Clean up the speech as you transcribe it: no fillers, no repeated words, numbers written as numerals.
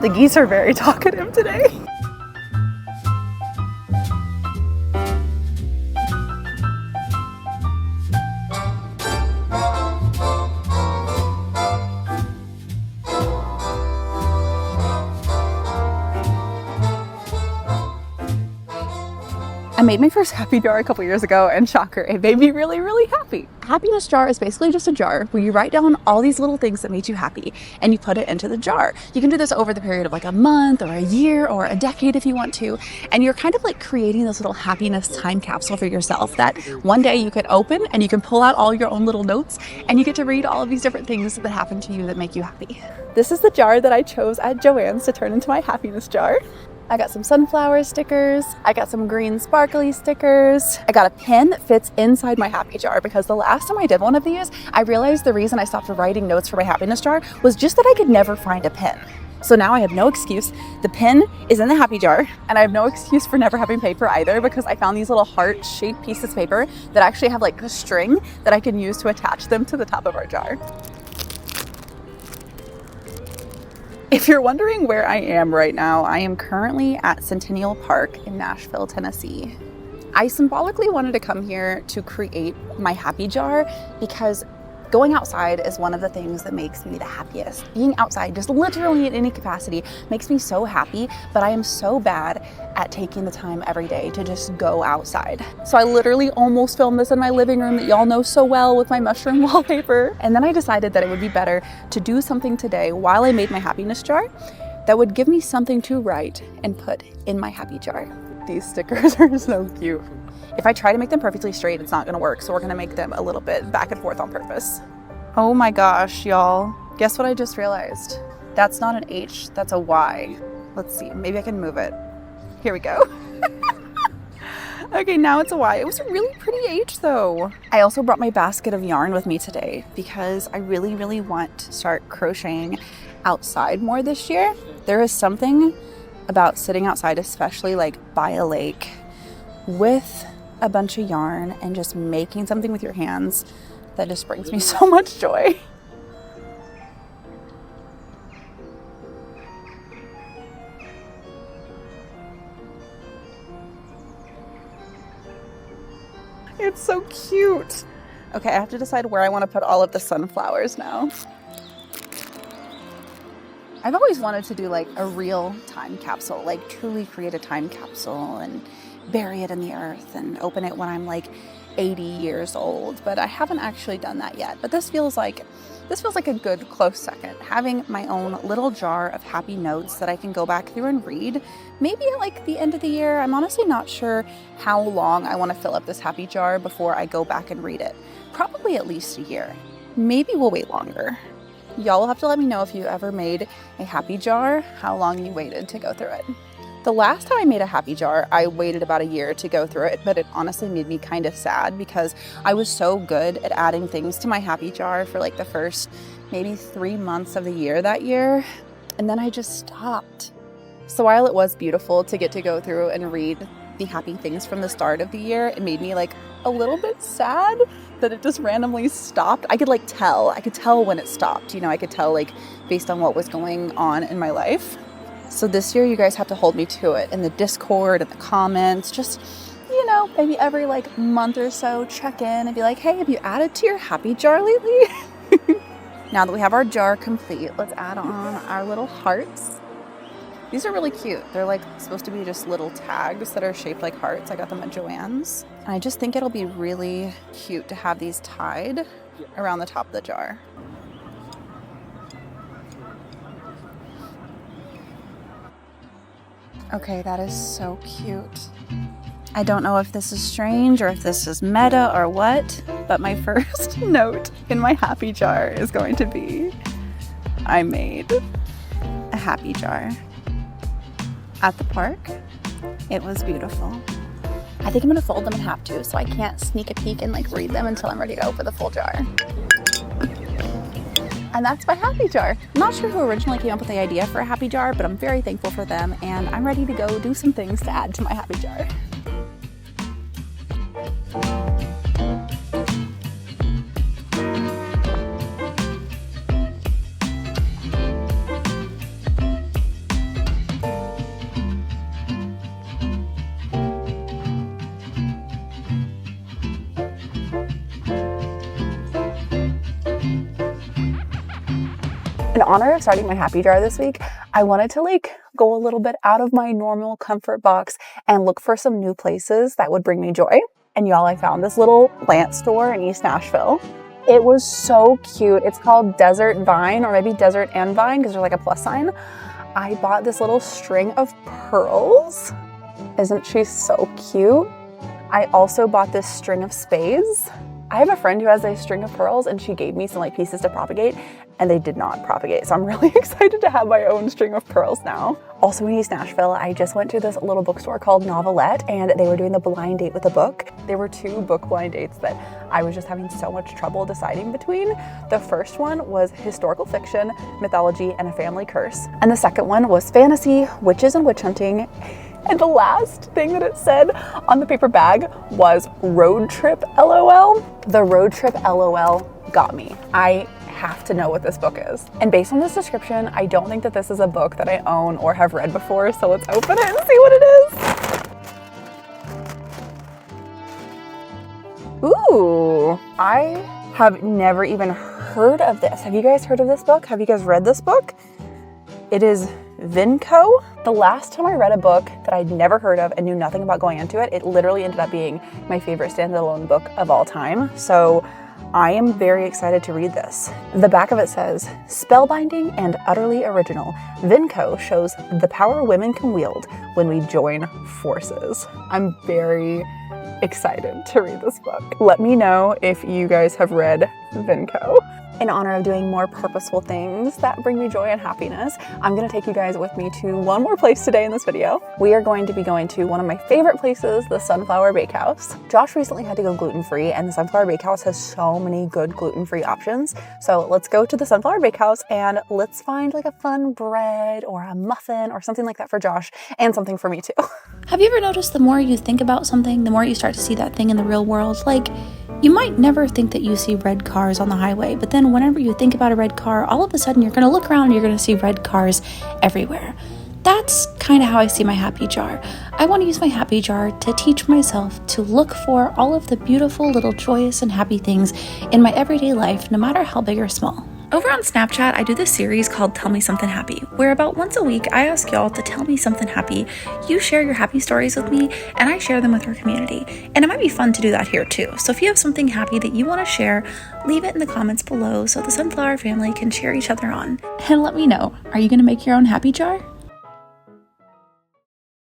The geese are very talkative today. I made my first happy jar a couple years ago, and shocker, it made me really, really happy. A happiness jar is basically just a jar where you write down all these little things that made you happy and you put it into the jar. You can do this over the period of like a month or a year or a decade if you want to, and you're kind of like creating this little happiness time capsule for yourself that one day you could open and you can pull out all your own little notes and you get to read all of these different things that happen to you that make you happy. This is the jar that I chose at Joann's to turn into my happiness jar. I got some sunflower stickers, I got some green sparkly stickers, I got a pin that fits inside my happy jar because the last time I did one of these, I realized the reason I stopped writing notes for my happiness jar was just that I could never find a pin. So now I have no excuse. The pin is in the happy jar, and I have no excuse for never having paper either because I found these little heart-shaped pieces of paper that actually have like a string that I can use to attach them to the top of our jar. If you're wondering where I am right now, I am currently at Centennial Park in Nashville, Tennessee. I symbolically wanted to come here to create my happy jar because going outside is one of the things that makes me the happiest. Being outside, just literally in any capacity, makes me so happy, but I am so bad at taking the time every day to just go outside. So I literally almost filmed this in my living room that y'all know so well with my mushroom wallpaper. And then I decided that it would be better to do something today while I made my happiness jar that would give me something to write and put in my happy jar. These stickers are so cute. If I try to make them perfectly straight, it's not gonna work, so we're gonna make them a little bit back and forth on purpose. Oh my gosh, y'all. Guess what I just realized? That's not an H, that's a Y. Let's see, maybe I can move it. Here we go. Okay, now it's a Y. It was a really pretty H though. I also brought my basket of yarn with me today because I really, really want to start crocheting outside more this year. There is something about sitting outside, especially like by a lake, with a bunch of yarn and just making something with your hands that just brings me so much joy. It's so cute. Okay, I have to decide where I want to put all of the sunflowers now. I've always wanted to do like a real time capsule, like truly create a time capsule and bury it in the earth and open it when I'm like 80 years old, but I haven't actually done that yet. But this feels like a good close second. Having my own little jar of happy notes that I can go back through and read, maybe at like the end of the year. I'm honestly not sure how long I want to fill up this happy jar before I go back and read it. Probably at least a year. Maybe we'll wait longer. Y'all will have to let me know if you ever made a happy jar, how long you waited to go through it. The last time I made a happy jar, I waited about a year to go through it, but it honestly made me kind of sad because I was so good at adding things to my happy jar for like the first maybe 3 months of the year that year, and then I just stopped. So while it was beautiful to get to go through and read the happy things from the start of the year, it made me like a little bit sad that it just randomly stopped. I could tell when it stopped, you know, I could tell like based on what was going on in my life. So this year you guys have to hold me to it in the Discord and the comments. Just, you know, maybe every like month or so check in and be like, hey, have you added to your happy jar lately? Now that we have our jar complete, let's add on our little hearts. These are really cute. They're like supposed to be just little tags that are shaped like hearts. I got them at Joann's. And I just think it'll be really cute to have these tied around the top of the jar. Okay, that is so cute. I don't know if this is strange or if this is meta or what, but my first note in my happy jar is going to be, I made a happy jar at the park. It was beautiful. I think I'm gonna fold them in half too, so I can't sneak a peek and like read them until I'm ready to open the full jar. And that's my happy jar. I'm not sure who originally came up with the idea for a happy jar, but I'm very thankful for them, and I'm ready to go do some things to add to my happy jar. In honor of starting my happy jar this week, I wanted to like go a little bit out of my normal comfort box and look for some new places that would bring me joy. And y'all, I found this little plant store in East Nashville. It was so cute. It's called Desert Vine, or maybe Desert and Vine, because there's like a plus sign. I bought this little string of pearls. Isn't she so cute? I also bought this string of spades. I have a friend who has a string of pearls and she gave me some like pieces to propagate and they did not propagate. So I'm really excited to have my own string of pearls now. Also in East Nashville, I just went to this little bookstore called Novelette and they were doing the blind date with a book. There were 2 book blind dates that I was just having so much trouble deciding between. The first one was historical fiction, mythology, and a family curse. And the second one was fantasy, witches and witch hunting. And the last thing that it said on the paper bag was road trip LOL. The road trip LOL got me. I have to know what this book is. And based on this description, I don't think that this is a book that I own or have read before, so let's open it and see what it is. Ooh, I have never even heard of this. Have you guys heard of this book? Have you guys read this book? It is Meeko. The last time I read a book that I'd never heard of and knew nothing about going into it, it literally ended up being my favorite standalone book of all time. So I am very excited to read this. The back of it says, spellbinding and utterly original, Meeko shows the power women can wield when we join forces. I'm very excited to read this book. Let me know if you guys have read Meeko. In honor of doing more purposeful things that bring me joy and happiness, I'm gonna take you guys with me to one more place today in this video. We are going to be going to one of my favorite places, the Sunflower Bakehouse. Josh recently had to go gluten-free and the Sunflower Bakehouse has so many good gluten-free options. So let's go to the Sunflower Bakehouse and let's find like a fun bread or a muffin or something like that for Josh and something for me too. Have you ever noticed the more you think about something, the more you start to see that thing in the real world? Like, you might never think that you see red cars on the highway, but then whenever you think about a red car, all of a sudden you're going to look around and you're going to see red cars everywhere. That's kind of how I see my happy jar. I want to use my happy jar to teach myself to look for all of the beautiful little joyous and happy things in my everyday life, no matter how big or small. Over on Snapchat, I do this series called Tell Me Something Happy, where about once a week, I ask y'all to tell me something happy. You share your happy stories with me, and I share them with our community. And it might be fun to do that here too. So if you have something happy that you want to share, leave it in the comments below so the Sunflower family can cheer each other on. And let me know, are you going to make your own happy jar?